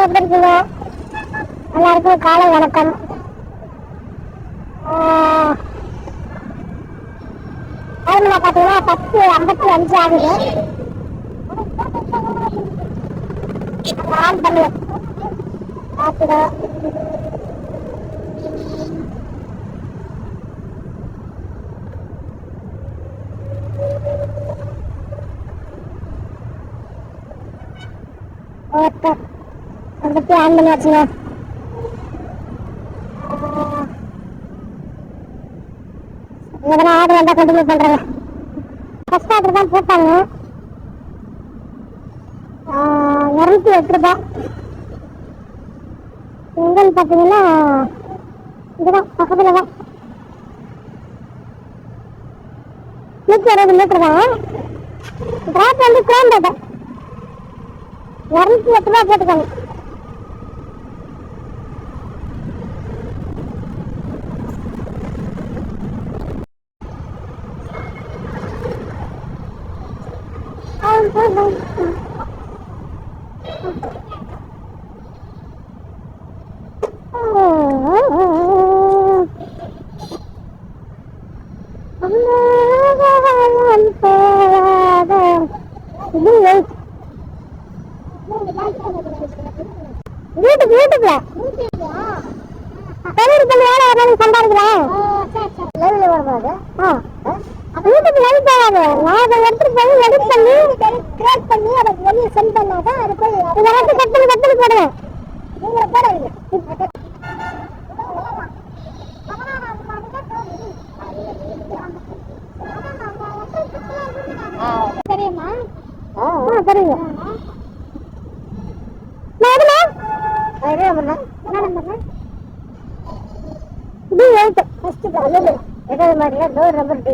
எல்லாரும் எப்படி இருக்கீங்க? எல்லாருக்கும் காலை வணக்கம். பாத்தீங்கன்னா 10:55 ஆகுது. ஆன் பண்ணு பார்த்துடும். ஓகே, வந்துட்டு ஆன் பண்ணி வச்சுங்க. எதனா ஆர்டர் வந்தால் கண்டினியூ பண்ணுறேங்க. ஃபஸ்ட் ஆர்டர் தான் போட்டாங்க. 208 ரூபா. செங்கல் பார்த்தீங்கன்னா இதுதான் பக்கத்தில் தான் 160 மீட்டர் தான். டிராப் வந்து குரோம்பேட்டை 208 ரூபா போட்டுக்காங்க. யூடியூப்ல தொழில் பண்ணி வேலை ஒரு சம்பாதிக்கிறேன். யூடியூப் லைவ் போகாது. நான் அதை எடுத்துட்டு போய் எடிட் பண்ணி கிரியேட் பண்ணி அதை வெளியே சென்ட் பண்ணாதான் அது போய் இதெல்லாம் கட்டணி போடுவேன். நீங்க போடாதீங்க. தெரியுமா? தெரியுங்க. இது 8 ஃபர்ஸ்ட் காலேஜ் எதாவது மாதிரியா டோர் நம்பர் 3.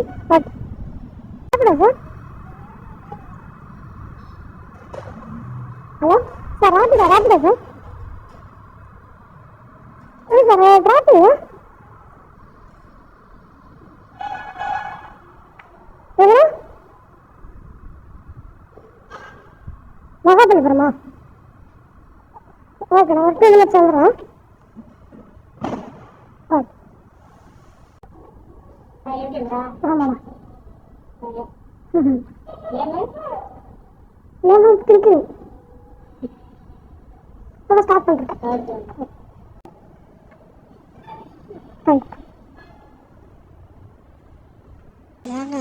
ஹலோ சார், ராபிடா சார். சார் டிராஃபிக் மகாபலிபுரமா? ஓகே, நான் ஒரு 2 minutes சொல்கிறேன். ஆமாம் இருக்கு. ஸ்டார்ட் பண்ணிருக்கேன். ஏங்க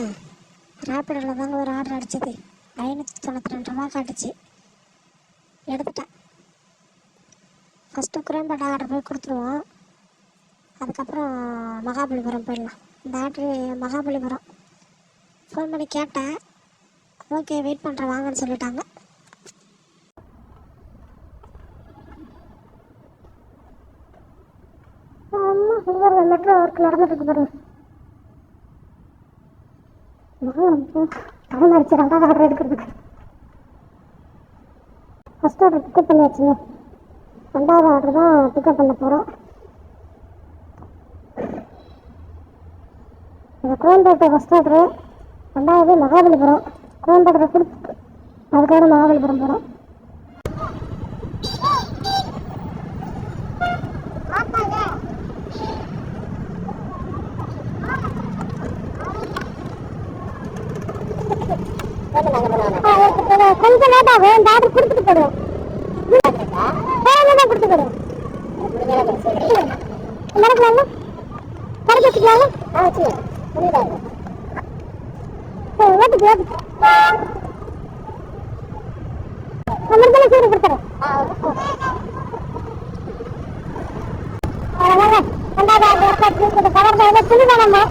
ராப்பிடில் தாங்க ஒரு ஆர்டர் அடிச்சது 592 ரூபா காட்டுச்சு. எடுத்துட்டேன். ஃபஸ்ட்டு குரோம்பேட்டை ஆர்டர் போய் கொடுத்துருவோம். அதுக்கப்புறம் மகாபலிபுரம் போயிடலாம். இந்த ஆர்டரு மகாபலிபுரம். ஃபோன் பண்ணி கேட்டேன். ஓகே வெயிட் பண்ணுறேன் வாங்கன்னு சொல்லிட்டாங்க. மெட்ரோ ஒர்க் நடந்துட்டு பாருங்க. டைம் ஆயிடுச்சு 2வது ஆர்டர் எடுக்கிறதுக்கு. ஃபஸ்ட் ஆர்டர் பிக்கப் பண்ணியாச்சுங்க. 2வது ஆர்டர் தான் பிக்கப் பண்ண போகிறோம். இந்த குரோம்பேட்டை ஃபஸ்ட் ஆர்டரு, 2வது மகாபலிபுரம். குரோம்பேட்டை கொடுத்து அதுக்கப்புறம் மகாபலிபுரம் போகிறோம். கொஞ்சம் லேட் ஆகும். இந்த ஆர்டர் கொடுத்துட்டு போடுவோம். கொடுத்து போடுவோம். நடக்கலாமா? கடைக்கு வச்சுக்கலாமா? ஓட்டுக்கு நம்மளுக்கு சீடு கொடுத்துறேன். 2வது ஆர்டர் கவர் தான் துணி வேணாமா?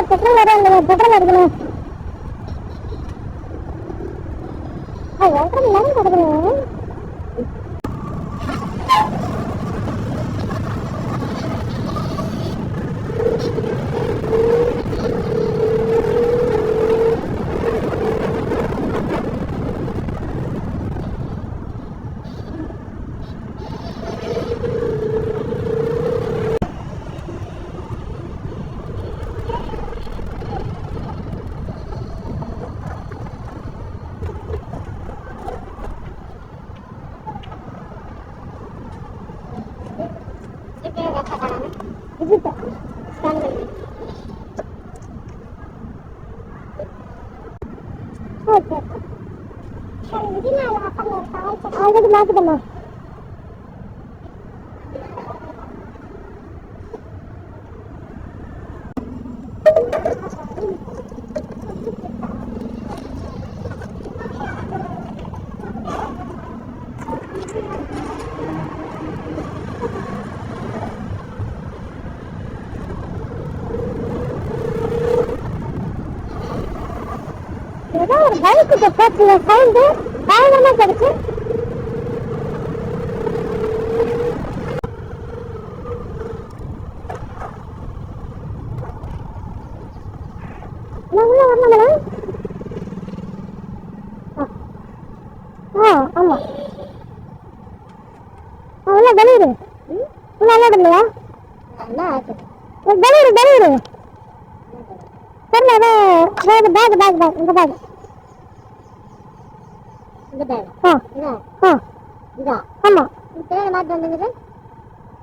பெட்ரோல் வரும். பெட்ரோல் எடுக்கணும். கொடுக்கணும். விஜிட்ட ஸ்கேன் பண்ணி ஓகே சரி விஜய் ஆல்ரெடி மாற்றிட்டேம்மா ஏதோ ஒரு பைக்கு போச்சு சவுண்டு பயங்கரமா கிடைச்சு வரலாம் ஆமா உள்ள டெலிவரி உள்ள அலோட் இல்லையா டெலிவரி டெலிவரி தெரியல ஏதோ பேக் பேக் பேக் இந்த பேக் இந்த பேக் இதா ஆமா இப்போ மாத்தி வந்துங்க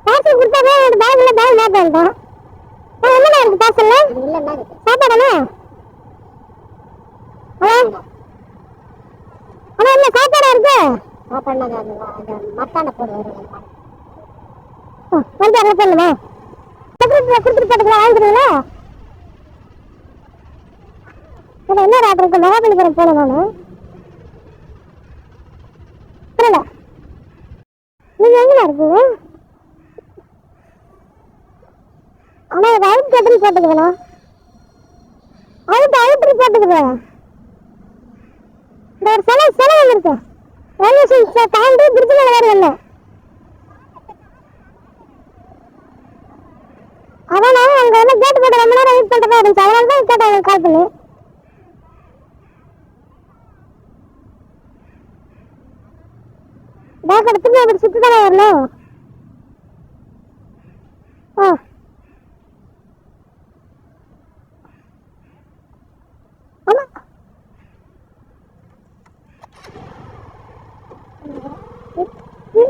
பார்சல் கொடுத்தாவே ஒரு பேக்ல பேக் மாத்தி வந்துட்டேன் என்னடா இருக்கு பார்சல்ல இல்ல சாப்பாடானே ஆனா இல்ல சாப்பாடா இருக்கு சாப்பாடு மத்தான போடு வந்து அங்கே போடணுமா கொடுத்துட்டு போட்டுக்கலாம் வாங்கிக்கிறீங்களா என்ன ஆர்டர் இருக்கு மகாபலிபுரம் போகணும் நான் புரியல நீங்க எங்கண்ணா இருக்கீங்க ஆனா அவுட் கட்டில் போட்டுக்கிறேண்ணா அவுட்ரி போட்டுக்கிறேன் இந்த ஒரு சிலை வந்துருக்கு ரயில்வே ஸ்டேஷன் தாண்டி பிரிட்ஜ் மேலே வேறு இல்லை அதான் நான் அங்கே வந்து கேட்டு போட்டு ரொம்ப நேரம் வெயிட் பண்ணுறதா இருந்துச்சு அதனால தான் கேட்டேன் கால் பண்ணி பேக் எடுத்துட்டு அப்படி சுற்றி தானே வரணும் ஆமாம்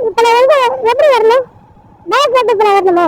இப்போ நான் வந்து எப்படி வரணும் பேக் எடுத்து இப்போ நான் வரணுமா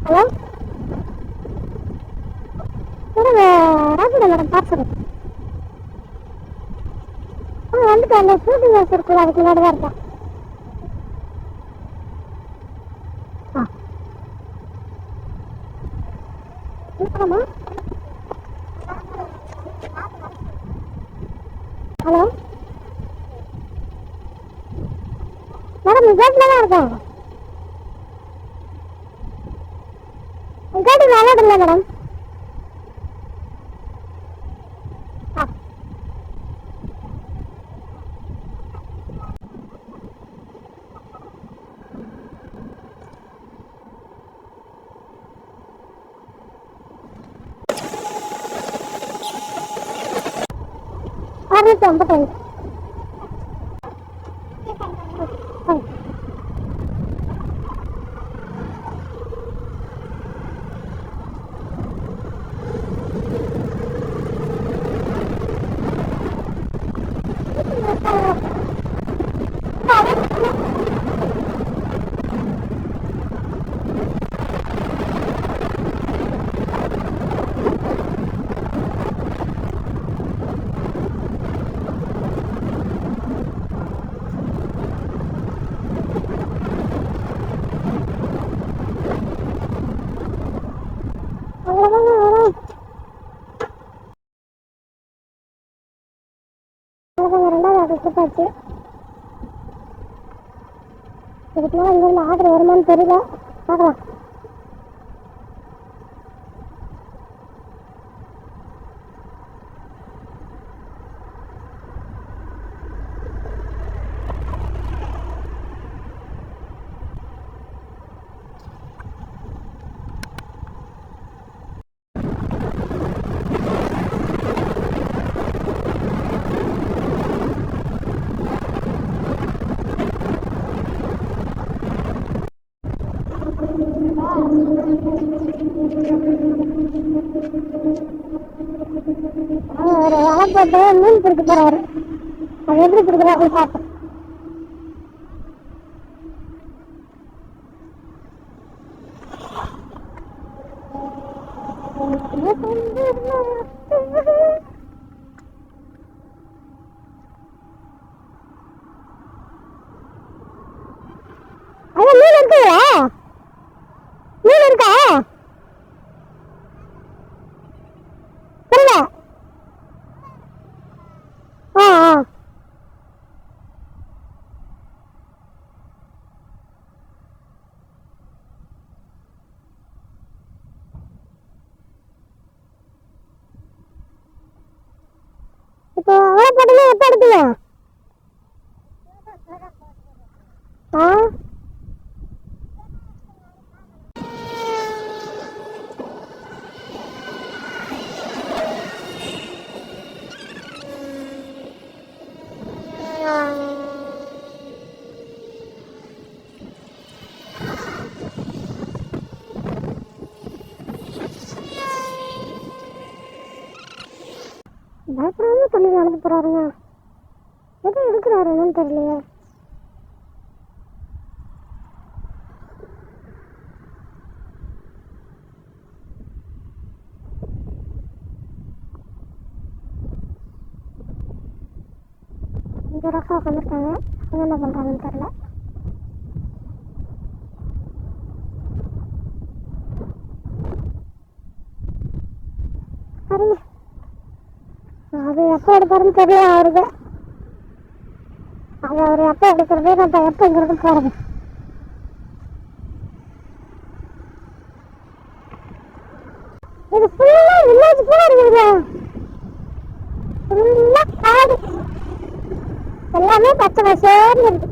ஹலோ ராஜிடா மேடம் பார்சல் வந்துட்டு அந்த ஷூட்டிங் ஹவுஸ் இருக்குல்ல அதுக்கு முன்னாடி தான் இருக்கேன் ஆமா ஹலோ மேடம் கேட்ல தான் இருக்கேன் கேட்டு அலோட் இல்லை மேடம் ₹655 மேடம் இதுக்கு மேலே இங்கிருந்து ஆர்டர் வருமானு தெரியல, பார்க்கலாம். ஒரு இலை போட்டு மீன் பிடிக்க போறாரு. அது எப்படி பிடிக்கிறாரு பார்ப்போம். மீன் இருக்குங்களா? மீன் இருக்கா? புரியல. ஆ ஆ இப்போ அவரை போட்டோம்னா எப்போ எடுத்தீங்க? ஆ பயப்படாம தண்ணி நடந்து போறாருங்க. எதுவும் எடுக்கிறாரு என்னன்னு தெரியலையே. இங்கே ரக்கா உட்காந்துருக்காங்க, அவங்க என்ன பண்ணுறாங்கன்னு தெரியல. சரிங்க, அது எப்போ எடுப்பாருன்னு தெரியல அவருக்கு. அது அவர் எப்போ எடுக்கிறது, நம்ம எப்போ இங்கிருந்து போகிறது. இது ஃபுல்லாக வில்லேஜ் போல இருக்குது. ஃபுல்லாக காடு, எல்லாமே பச்சை பசேர்னு இருக்கு.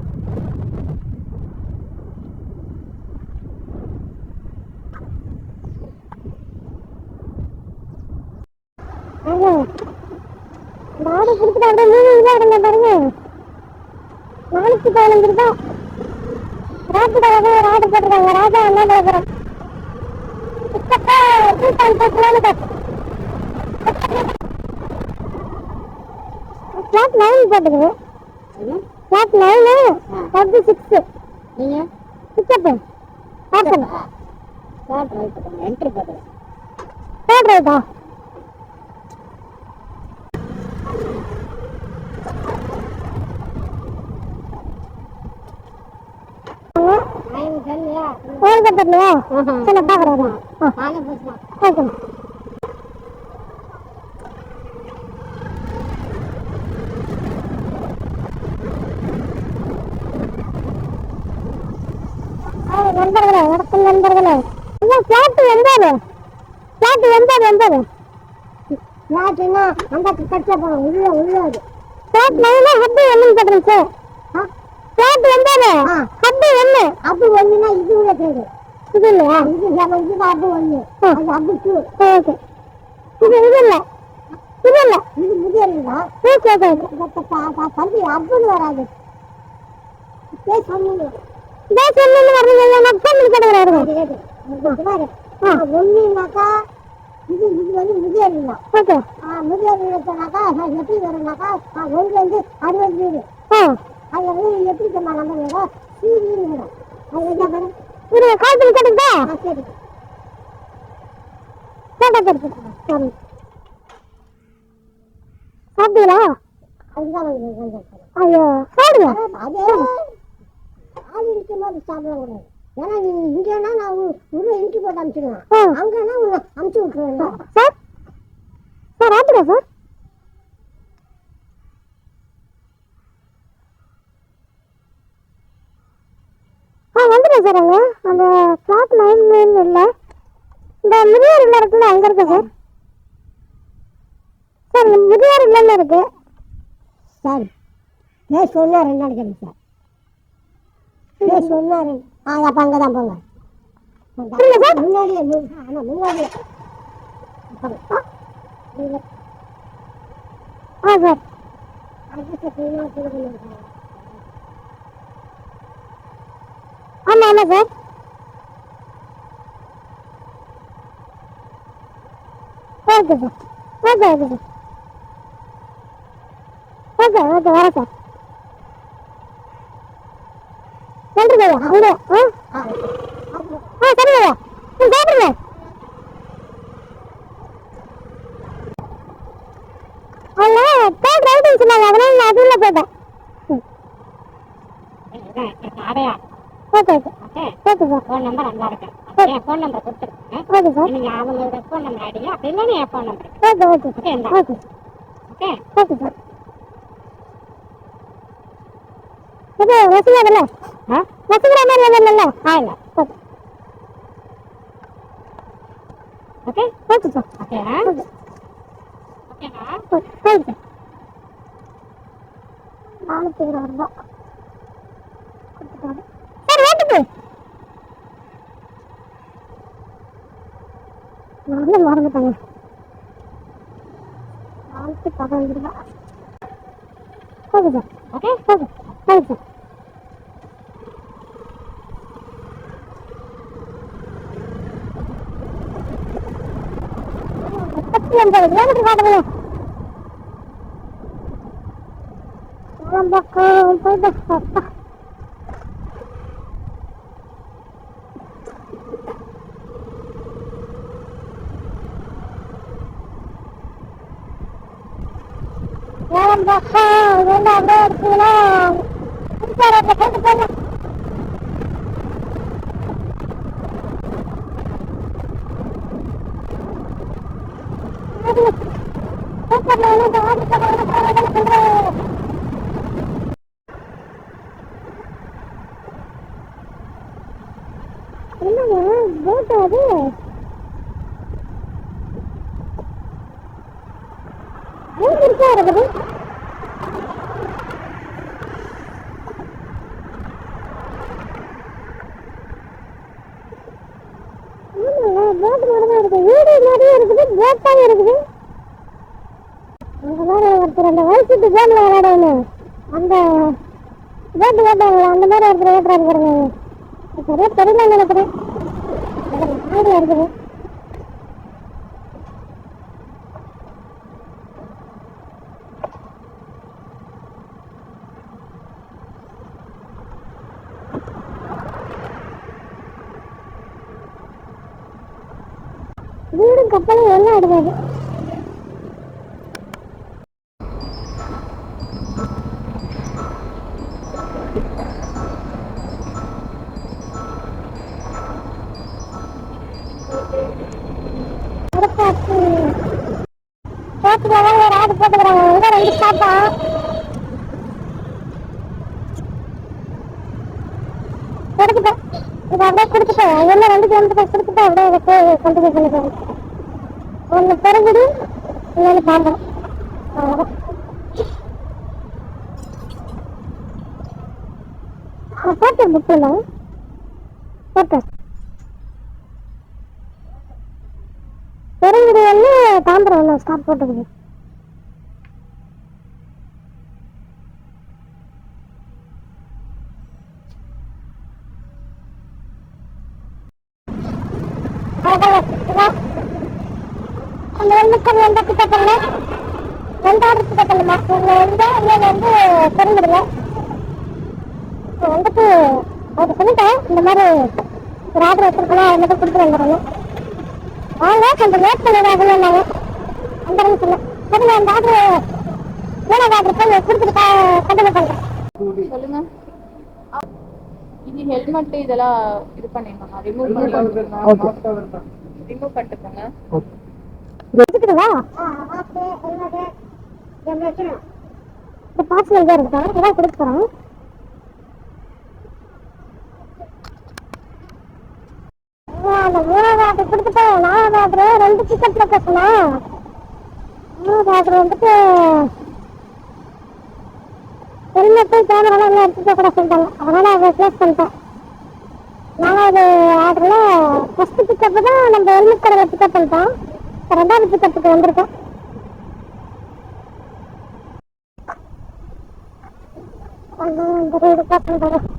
நாடு பிடிச்சிட்டு அப்படியே மீன் இதாக இருங்க பாருங்க. 415 தான் ராப்பிட ஒரு ஆர்டர் போட்டிருக்காங்க. ராஜா அண்ணாபுரம் கிட்டத்தட்ட 2.5 கிலோமீட்டர். ஃபிளாட் 9 போட்டுக்குது. ஃபிளாட் 9 பத்து 6 நீங்கள் பிக்கப்பு பார்சல் என்ட்ரி போட்டு தேர்ட் ரைட்டா? கோல்கட்டலையா? சரி பார்க்குறேன். ஓகே. நண்பர்களே, வணக்கம் நண்பர்களே. இல்லை ஃப்ளாட்டு எண்பது, ஃப்ளாட்டு எண்பது ஃப்ளாட்டுன்னா அந்த கட்சியாக போகணும். உள்ளது ஃப்ளாட் 9 ஹப்பு என்னன்னு போட்டுருச்சு. ஃப்ளாட் 9 ஹப்பு ஒன்று. ஹப்பு ஒன்றுனா இது உள்ள கேடு. இது இல்லையா? இது ஹப்பு ஒன்று, அது ஹப்பு 2. ஓகே, இது இல்லை, இது இல்லை, இது முதியல்தான். Okay okay. தம்பி ஹப்புன்னு வராது. சொன்னீங்க ஒண்ணுனாக்கா இது வந்து முதியல்னா. ஓகே, முதியல்னாக்கா எப்படி வரும்னாக்கா 1 60 வீடு. அது வந்து எப்படி தெரியுமா நம்ம வேணும்? சீவின்னு வேணும். அது என்ன வேணும்? இது காய்ச்சல் கேட்டுக்கிட்டா? சரி சரி. சாப்பிட்டீங்களா? அதுதான் ஐயோ சாப்பிடுங்க. அதே ஆள் இருக்கும்போது சாப்பிடக்கூடாது. ஏன்னா நீ இங்கன்னா நான் உள்ள இன்ட்ரி போட்டு அனுப்பிச்சிடுவேன், அங்கன்னா உன்னை அனுப்பிச்சி விட்டுருவேன். சார் சார் ஆப்பிடா சார்? சார் அங்கே அந்த ஃப்ளாட் 9 இல்லை, இந்த முதியோர் இல்லம் இருக்குல்ல அங்கே இருக்கு சார். சார் இந்த முதியோர் இல்லம்னு இருக்கு சார். சொன்னார் என்ன சார் சொன்னார். அப்போ அங்கே தான் போங்க. முன்னாடியே முன்னாடியே சார். ஆமாம் ஆமாம் sir. Okay sir. Okay okay sir. Okay okay வரேன் சார். நன்றி ஐயா. அங்கே சரிங்க ஐயா. சாப்பிடுங்க. அதில் தேர்ட் ரைட்டுன்னு சொன்னாங்க, அதனால நான் அதில் போயிட்டேன். Okay okay okay sir. Phone number நல்லா இருக்கு. என் ஃபோன் நம்பர் கொடுத்துருக்கேன். Okay sir. நீங்கள் அவங்களோட ஃபோன் நம்பர் அடிங்க, அப்படி இல்லைன்னா என் phone number. Okay okay okay இந்த ஓகே ஓகே ஓகே சார். இது வசதியாதில்ல? வசதிக்கிற மாதிரி இல்லைல்ல? இல்லை okay okay okay sir. Okay okay ஓகேண்ணா. Okay sir. 420 ரூபா கொடுத்துட்டாரு சார். ஓட்டுக்கு நான் மறந்துட்டேங்க. 415 ரூபா. Okay sir. Okay okay okay sir. Kilometre காட்டுங்க. பக்கம் போயிட்டு பக்கம் என்ன அப்படியே எடுத்தீங்கன்னா போயிட்டு போங்க. என்னங்க போட் அது? இருக்கா இருக்குது? போட் மட்டும்தான் இருக்கு. வீடு நிறைய இருக்குது, போட்டாக இருக்குது. ஒருத்தர் அந்த வயசுக்கு கேம் விளையாடணும், அந்த போட்டு கேட்டாங்க அந்த மாதிரி ஒருத்தர் ஏற்றாரு பாருங்க. சரியா தெரியல நினைக்கிறேன். ஐடியா இருக்குது. வீடும் கப்பலும் எல்லாம் எடுக்காது. போட்டுக்கிறாங்க 2 ஸ்டாப்பா. கொடுத்துட்டேன். இதை அப்படியே கொடுத்துட்டேன். என்ன 2 கிலோமீட்டர் கொடுத்துட்டு அப்படியே கண்டினியூ பண்ணிக்கிறேன். ஒன்று பிறகுடி இன்னொன்று பாம்பரம். போட்டேன் புக் இல்லை போட்டேன். பெருங்குடி ஒன்று தாம்பரம் ஒன்று ஸ்டாப் போட்டுக்குது. அந்த வெள்ளுக்கல் எண்பத்தி பக்கம்ல 2வது பக்கம்மா வந்து பெருங்குடில வந்துட்டு அது சொல்லிட்டேன். இந்த மாதிரி ஒரு ஆர்டர் வச்சிருக்கலாம், அது மட்டும் கொடுத்து வந்துடணும். வாங்க கொஞ்சம் லேட் பண்ணிடாதுன்னு சொன்னாங்க. அந்த சொன்னேன். சரி நான் அந்த ஆர்டர் 7வது ஆர்டர் போய் கொடுத்துட்டு கண்டினியூ பண்ணுறேன். சொல்லுங்க. இது ஹெல்மெட் இதெல்லாம் இது பண்ணிடணும், ரிமூவ் பண்ணிட்டு போங்க. வச்சுக்கிடுவா இந்த பார்சல் தான் இருக்கா, இதான் கொடுத்து போகிறோம். அந்த 3வது ஆர்டர் கொடுத்துட்டு 4வது ஆர்டர் 2 டிக்கெட்ல பேசணும். 3வது ஆர்டர் வந்துட்டு ஹெல்மெட்டு கேமராலாம் எல்லாம் எடுத்துட்டு கூட சொல்லிட்டாங்க. அதனால அதை ப்ளேஸ் பண்ணிட்டேன். 4வது ஆர்டர்ல ஃபர்ஸ்ட் பிக்கப் தான் நம்ம ஹெல்மெட் கடையில் பிக்கப் பண்ணிட்டோம். 2வது பிக்கப்புக்கு வந்திருக்கோம். இந்த ரோடு பார்த்து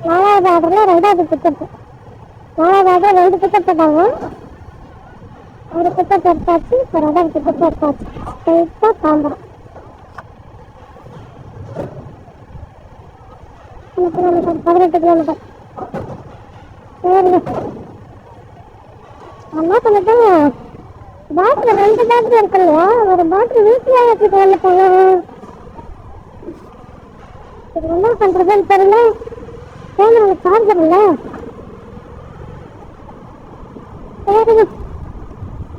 நாலாவது ஆர்டர்ல 2வது பிக்கப். 4வது ஆர்டர் 2 பிக்கப் போட்டாங்க. ஒரு பிக்கப் எடுத்தாச்சு. இப்போ 2வது பிக்கப் எடுத்தாச்சு. ஸ்ட்ரெயிட்டா தாம்பரம். 18 கிலோமீட்டர். சரிங்க. என்ன பண்ணிட்டேன், பாட்டில் 2 பாட்டில் இருக்கு இல்லையா, ஒரு பாட்டில் வீட்டில் வச்சுட்டு வந்துட்டாங்க. இது என்ன பண்றதுன்னு தெரியல. கேமரா சார்ஜர் இல்லை. சரிங்க.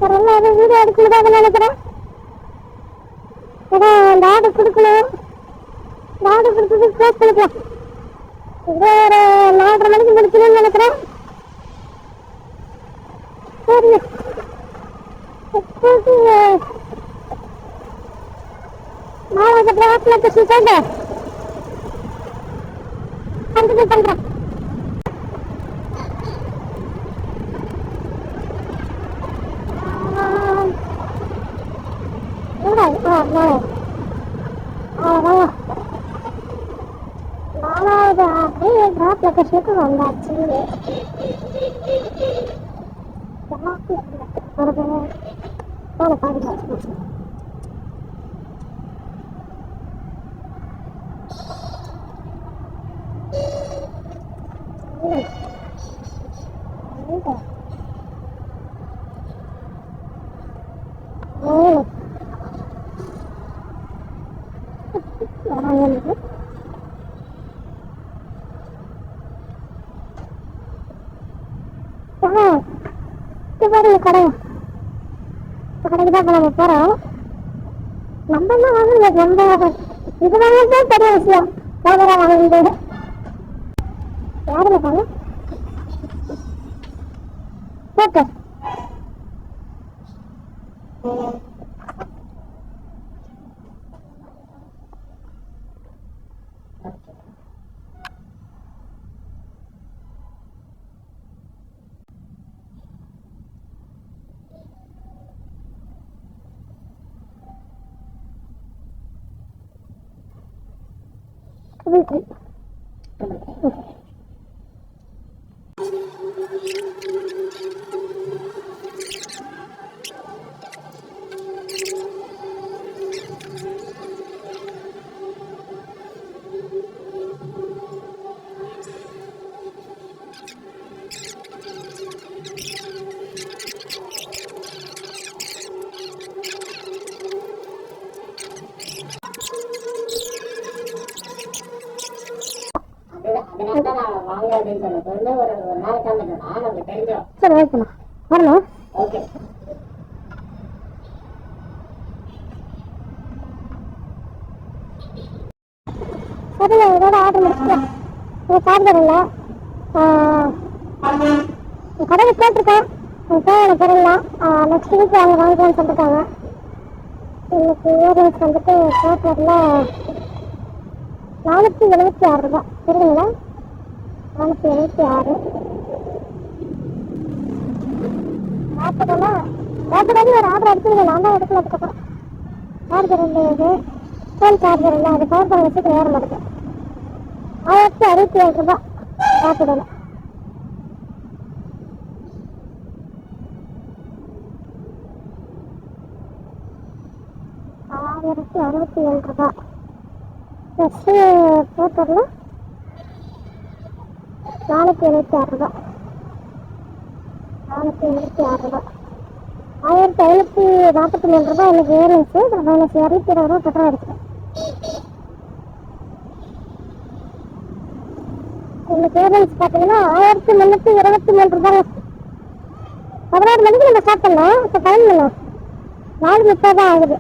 தெரியல, எதுவும் வீடியோ எடுக்க முடியாதுன்னு நினைக்கிறேன். ஏன்னா அந்த ஆர்டர் கொடுக்கணும். இந்த ஆர்டர் கொடுத்தது க்ளோஸ் பண்ணிக்கலாம். இதோ ஒரு 4:30 மணிக்கு முடிக்கணும்னு நினைக்கிறேன். சரிங்க. நாளைக்கு பிளாக்ல பேசிட்டு கண்டினியூ பண்றேன். நாலாவது அப்படியே டிராப் லொகேஷனுக்கு வந்தாச்சு. கடைக்கு தான் நம்ம போறோம். நம்ம தான் வாங்கல, நம்ம இது வாங்கதான் பெரிய விஷயம். கேமரா வாங்கிட்டு யாருல பாங்க போட்டு சரி ஓகேண்ணா வரணும். ஓகே சரிண்ணா, இதோட ஆர்டர் முடிச்சுட்டேன். சார்ஜர் இல்லை, கடையில் கேட்டிருக்கேன். தேவையான பொருள்லாம் நெக்ஸ்ட் வீக் அவங்க வாங்கிக்கலாம்னு சொல்லிருக்காங்க. இன்னைக்கு இயர்ரிங்ஸ் வந்துட்டு பேப்பரில் 476 ரூபா. சரிங்களா, 476. பேப்பர் ஒரு ஆர்டர் அடிச்சுருக்கேன். நான் தான் எடுக்கல. அதுக்கப்புறம் சார்ஜர் இல்லை, இது ஃபோன் சார்ஜர் இல்லை. அது பவர் பேங்க் வச்சுட்டு ஏற மாட்டேன். 1067 ரூபா பேப்பரில். ₹1067 ப்ளஸ் பேப்பரில் 476 ரூபா. ₹486. ₹1543 எனக்கு ஏறிச்சு. அப்புறம் ₹220 பெட்ரோல் அடிச்சேன். இந்த பேரண்ட்ஸ் பார்த்தீங்கன்னா ₹1323. 16 மணிக்கு நம்ம ஸ்டார்ட் பண்ணோம். இப்போ டைம் பண்ணோம் 4:30 தான் ஆகுது.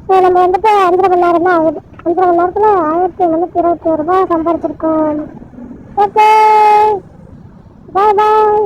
ஸோ நம்ம வந்துட்டு 5.5 மணி நேரம் தான் ஆகுது. 5.5 மணி நேரத்தில் ₹1321 சம்பாதிச்சிருக்கோம். ஓகே, பாய் பாய்.